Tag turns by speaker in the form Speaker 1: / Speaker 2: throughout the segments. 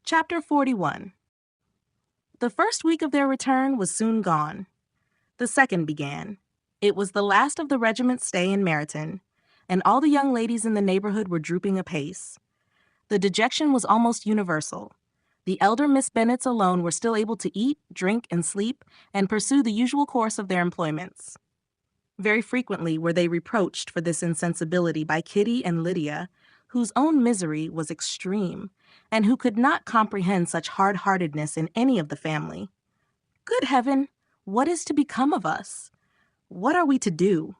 Speaker 1: Chapter 41. The first week of their return was soon gone. The second began. It was the last of the regiment's stay in Meryton, and all the young ladies in the neighborhood were drooping apace. The dejection was almost universal. The elder Miss Bennets alone were still able to eat, drink, and sleep, and pursue the usual course of their employments. Very frequently were they reproached for this insensibility by Kitty and Lydia, whose own misery was extreme, and who could not comprehend such hard-heartedness in any of the family. "Good heaven, what is to become of us? What are we to do?"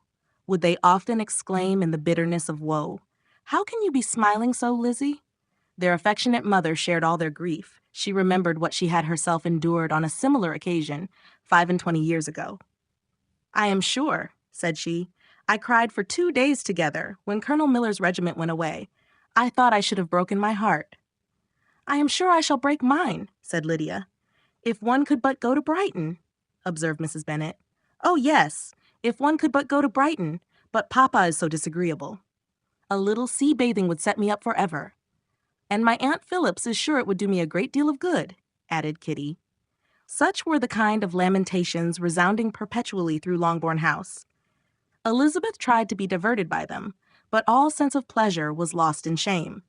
Speaker 1: would they often exclaim in the bitterness of woe. "How can you be smiling so, Lizzie?" Their affectionate mother shared all their grief. She remembered what she had herself endured on a similar occasion 25 years ago. "I am sure," said she, "I cried for 2 days together when Colonel Miller's regiment went away. I thought I should have broken my heart." "I am sure I shall break mine," said Lydia. "If one could but go to Brighton," observed Mrs. Bennet. "Oh, yes, if one could but go to Brighton, but Papa is so disagreeable. A little sea bathing would set me up forever. And my Aunt Phillips is sure it would do me a great deal of good," added Kitty. Such were the kind of lamentations resounding perpetually through Longbourn House. Elizabeth tried to be diverted by them, but all sense of pleasure was lost in shame.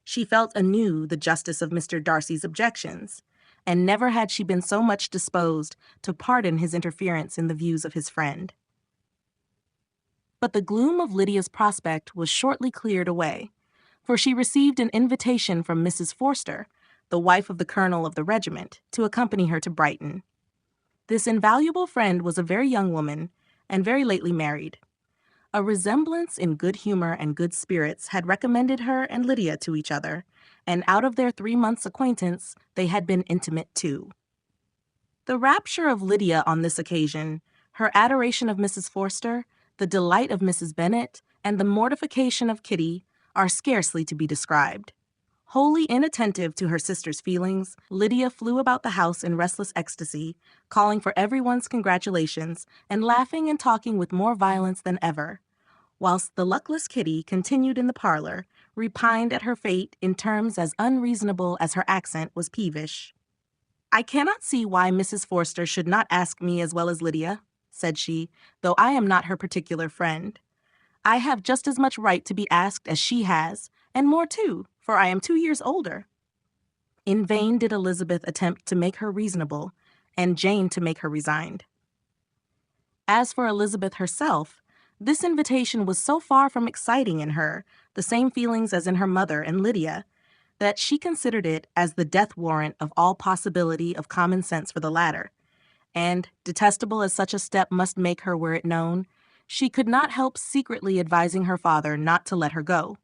Speaker 1: She felt anew the justice of Mr. Darcy's objections, and never had she been so much disposed to pardon his interference in the views of his friend. But the gloom of Lydia's prospect was shortly cleared away, for she received an invitation from Mrs. Forster, the wife of the colonel of the regiment, to accompany her to Brighton. This invaluable friend was a very young woman, and very lately married. A resemblance in good humor and good spirits had recommended her and Lydia to each other, and out of their 3 months' acquaintance they had been intimate too. The rapture of Lydia on this occasion, her adoration of Mrs. Forster, the delight of Mrs. Bennet, and the mortification of Kitty are scarcely to be described. Wholly inattentive to her sister's feelings, Lydia flew about the house in restless ecstasy, calling for everyone's congratulations, and laughing and talking with more violence than ever, whilst the luckless Kitty continued in the parlor, repined at her fate in terms as unreasonable as her accent was peevish. "I cannot see why Mrs. Forster should not ask me as well as Lydia," said she, "though I am not her particular friend. I have just as much right to be asked as she has, and more too, for I am 2 years older." In vain did Elizabeth attempt to make her reasonable, and Jane to make her resigned. As for Elizabeth herself, this invitation was so far from exciting in her the same feelings as in her mother and Lydia, that she considered it as the death warrant of all possibility of common sense for the latter, and, detestable as such a step must make her were it known, she could not help secretly advising her father not to let her go.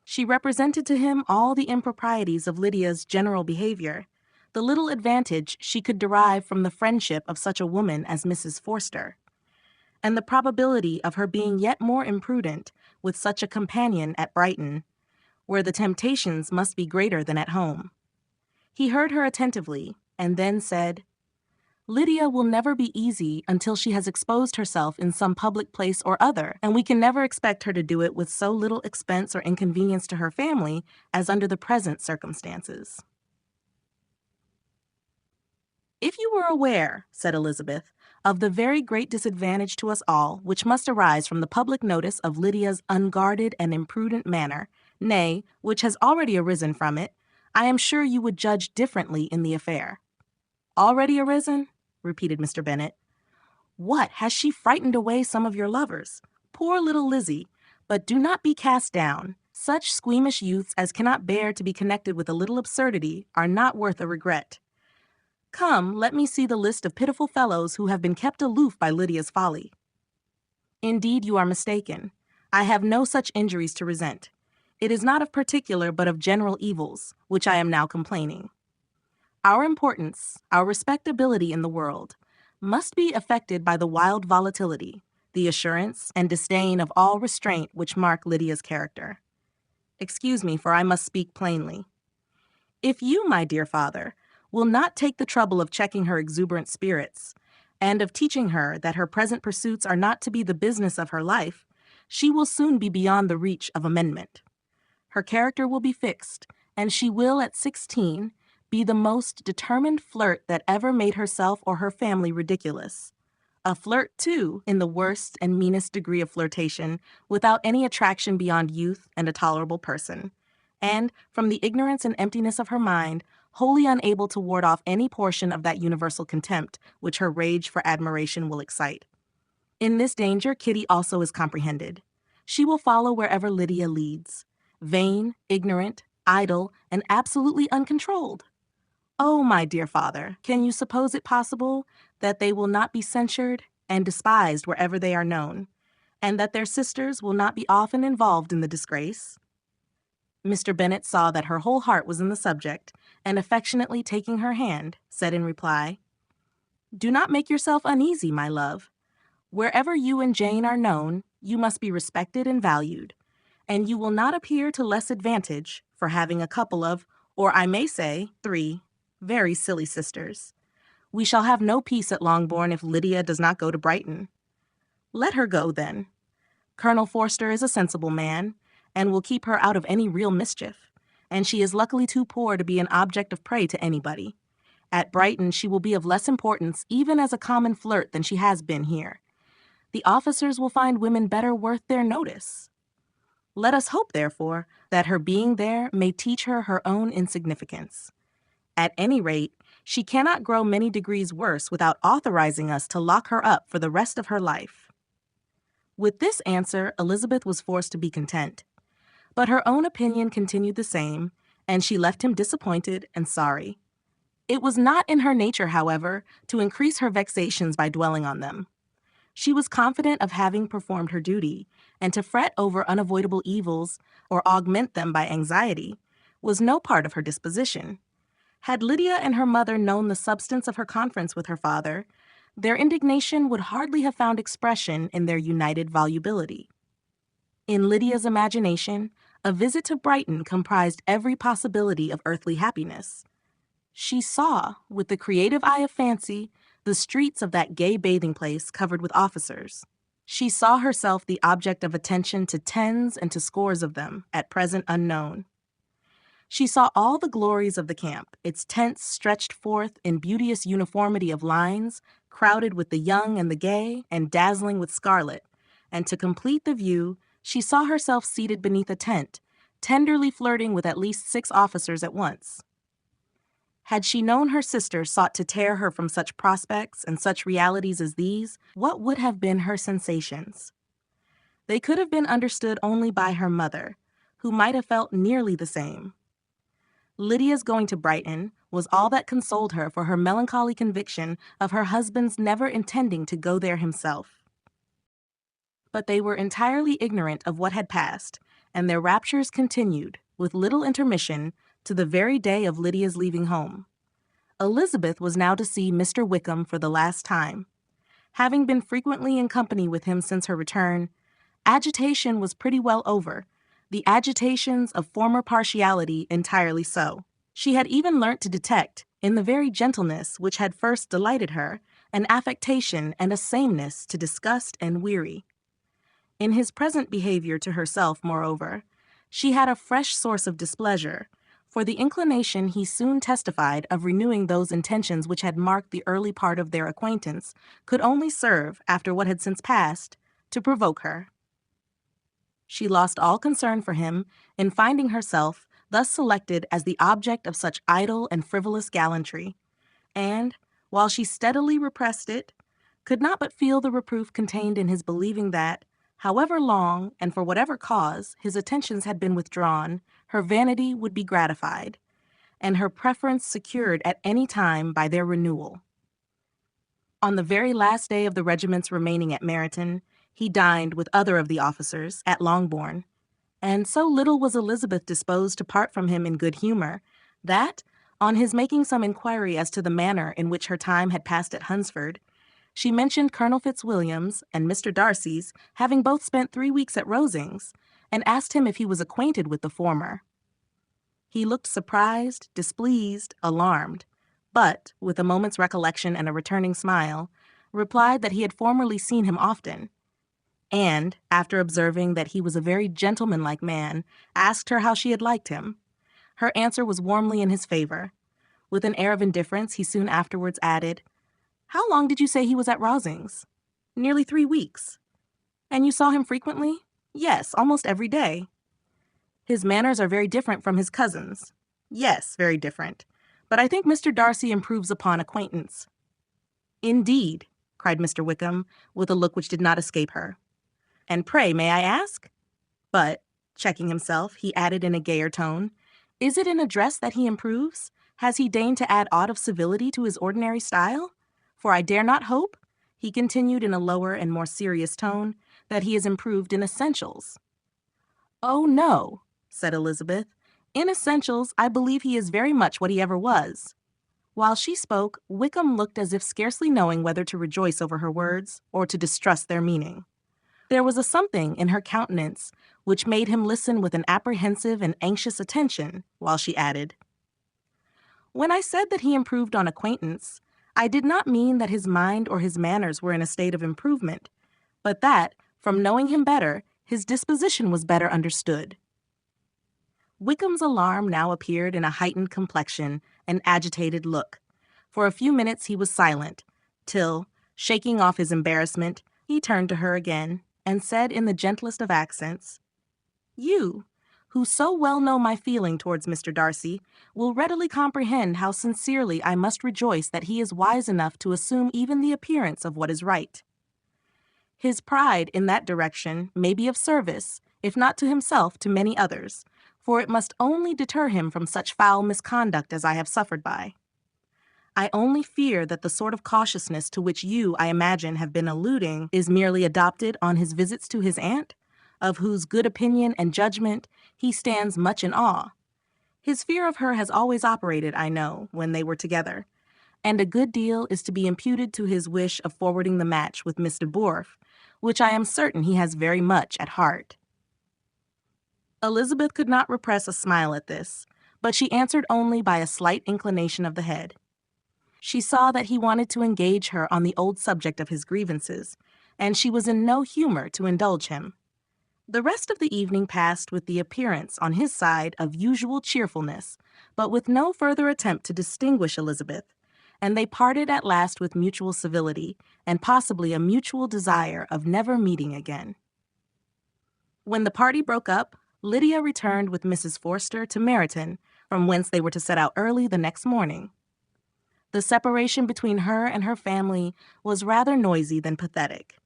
Speaker 1: She represented to him all the improprieties of Lydia's general behavior, the little advantage she could derive from the friendship of such a woman as Mrs. Forster, and the probability of her being yet more imprudent with such a companion at Brighton, where the temptations must be greater than at home. He heard her attentively, and then said, "Lydia will never be easy until she has exposed herself in some public place or other, and we can never expect her to do it with so little expense or inconvenience to her family as under the present circumstances." "If you were aware," said Elizabeth, "of the very great disadvantage to us all which must arise from the public notice of Lydia's unguarded and imprudent manner, nay, which has already arisen from it, I am sure you would judge differently in the affair." "Already arisen?" repeated Mr. Bennet. "What, has she frightened away some of your lovers? Poor little Lizzie! But do not be cast down. Such squeamish youths as cannot bear to be connected with a little absurdity are not worth a regret. Come, let me see the list of pitiful fellows who have been kept aloof by Lydia's folly." "Indeed, you are mistaken. I have no such injuries to resent. It is not of particular but of general evils, which I am now complaining. Our importance, our respectability in the world, must be affected by the wild volatility, the assurance and disdain of all restraint which mark Lydia's character. Excuse me, for I must speak plainly. If you, my dear father, will not take the trouble of checking her exuberant spirits, and of teaching her that her present pursuits are not to be the business of her life, she will soon be beyond the reach of amendment. Her character will be fixed, and she will at 16 be the most determined flirt that ever made herself or her family ridiculous. A flirt, too, in the worst and meanest degree of flirtation, without any attraction beyond youth and a tolerable person. And, from the ignorance and emptiness of her mind, wholly unable to ward off any portion of that universal contempt which her rage for admiration will excite. In this danger, Kitty also is comprehended. She will follow wherever Lydia leads. Vain, ignorant, idle, and absolutely uncontrolled. Oh, my dear father, can you suppose it possible that they will not be censured and despised wherever they are known, and that their sisters will not be often involved in the disgrace? Mr. Bennet saw that her whole heart was in the subject, and affectionately taking her hand, said in reply, "Do not make yourself uneasy, my love. Wherever you and Jane are known, you must be respected and valued, and you will not appear to less advantage for having a couple of, or I may say 3, very silly sisters. We shall have no peace at Longbourn if Lydia does not go to Brighton. Let her go, then. Colonel Forster is a sensible man, and will keep her out of any real mischief, and she is luckily too poor to be an object of prey to anybody. At Brighton she will be of less importance even as a common flirt than she has been here. The officers will find women better worth their notice. Let us hope, therefore, that her being there may teach her her own insignificance. At any rate, she cannot grow many degrees worse without authorizing us to lock her up for the rest of her life." With this answer, Elizabeth was forced to be content. But her own opinion continued the same, and she left him disappointed and sorry. It was not in her nature, however, to increase her vexations by dwelling on them. She was confident of having performed her duty, and to fret over unavoidable evils or augment them by anxiety was no part of her disposition. Had Lydia and her mother known the substance of her conference with her father, their indignation would hardly have found expression in their united volubility. In Lydia's imagination, a visit to Brighton comprised every possibility of earthly happiness. She saw, with the creative eye of fancy, the streets of that gay bathing place covered with officers. She saw herself the object of attention to tens and to scores of them, at present unknown. She saw all the glories of the camp, its tents stretched forth in beauteous uniformity of lines, crowded with the young and the gay, and dazzling with scarlet, and to complete the view, she saw herself seated beneath a tent, tenderly flirting with at least 6 officers at once. Had she known her sister sought to tear her from such prospects and such realities as these, what would have been her sensations? They could have been understood only by her mother, who might have felt nearly the same. Lydia's going to Brighton was all that consoled her for her melancholy conviction of her husband's never intending to go there himself. But they were entirely ignorant of what had passed, and their raptures continued, with little intermission, to the very day of Lydia's leaving home. Elizabeth was now to see Mr. Wickham for the last time. Having been frequently in company with him since her return, agitation was pretty well over, the agitations of former partiality entirely so. She had even learnt to detect, in the very gentleness which had first delighted her, an affectation and a sameness to disgust and weary. In his present behavior to herself, moreover, she had a fresh source of displeasure, for the inclination he soon testified of renewing those intentions which had marked the early part of their acquaintance could only serve, after what had since passed, to provoke her. She lost all concern for him in finding herself thus selected as the object of such idle and frivolous gallantry, and, while she steadily repressed it, could not but feel the reproof contained in his believing that, however long and for whatever cause his attentions had been withdrawn, her vanity would be gratified, and her preference secured at any time by their renewal. On the very last day of the regiment's remaining at Meryton, he dined with other of the officers at Longbourn, and so little was Elizabeth disposed to part from him in good humor, that, on his making some inquiry as to the manner in which her time had passed at Hunsford, she mentioned Colonel Fitzwilliam's and Mr. Darcy's having both spent 3 weeks at Rosings, and asked him if he was acquainted with the former. He looked surprised, displeased, alarmed, but, with a moment's recollection and a returning smile, replied that he had formerly seen him often, and, after observing that he was a very gentlemanlike man, asked her how she had liked him. Her answer was warmly in his favor. With an air of indifference, he soon afterwards added, "How long did you say he was at Rosings?" "Nearly 3 weeks." "And you saw him frequently?" "Yes, almost every day." "His manners are very different from his cousin's." "Yes, very different. But I think Mr. Darcy improves upon acquaintance." "Indeed," cried Mr. Wickham, with a look which did not escape her. "And pray, may I ask? But," checking himself, he added in a gayer tone, "is it in address that he improves? Has he deigned to add aught of civility to his ordinary style? For I dare not hope," he continued in a lower and more serious tone, "that he has improved in essentials." "Oh, no," said Elizabeth. "In essentials, I believe he is very much what he ever was." While she spoke, Wickham looked as if scarcely knowing whether to rejoice over her words or to distrust their meaning. There was a something in her countenance which made him listen with an apprehensive and anxious attention, while she added, "When I said that he improved on acquaintance, I did not mean that his mind or his manners were in a state of improvement, but that, from knowing him better, his disposition was better understood." Wickham's alarm now appeared in a heightened complexion and agitated look. For a few minutes he was silent, till, shaking off his embarrassment, he turned to her again, and said in the gentlest of accents, "You, who so well know my feeling towards Mr. Darcy, will readily comprehend how sincerely I must rejoice that he is wise enough to assume even the appearance of what is right. His pride in that direction may be of service, if not to himself, to many others, for it must only deter him from such foul misconduct as I have suffered by. I only fear that the sort of cautiousness to which you, I imagine, have been alluding is merely adopted on his visits to his aunt, of whose good opinion and judgment he stands much in awe. His fear of her has always operated, I know, when they were together, and a good deal is to be imputed to his wish of forwarding the match with Miss de Bourgh, which I am certain he has very much at heart." Elizabeth could not repress a smile at this, but she answered only by a slight inclination of the head. She saw that he wanted to engage her on the old subject of his grievances, and she was in no humor to indulge him. The rest of the evening passed with the appearance, on his side, of usual cheerfulness, but with no further attempt to distinguish Elizabeth, and they parted at last with mutual civility, and possibly a mutual desire of never meeting again. When the party broke up, Lydia returned with Mrs. Forster to Meryton, from whence they were to set out early the next morning. The separation between her and her family was rather noisy than pathetic.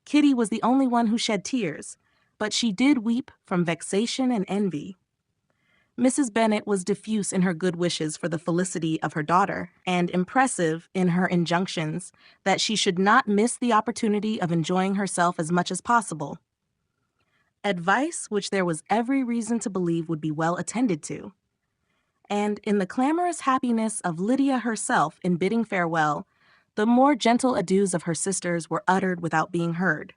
Speaker 1: Kitty was the only one who shed tears, but she did weep from vexation and envy. Mrs. Bennet was diffuse in her good wishes for the felicity of her daughter, and impressive in her injunctions that she should not miss the opportunity of enjoying herself as much as possible. Advice which there was every reason to believe would be well attended to. And in the clamorous happiness of Lydia herself in bidding farewell, the more gentle adieus of her sisters were uttered without being heard.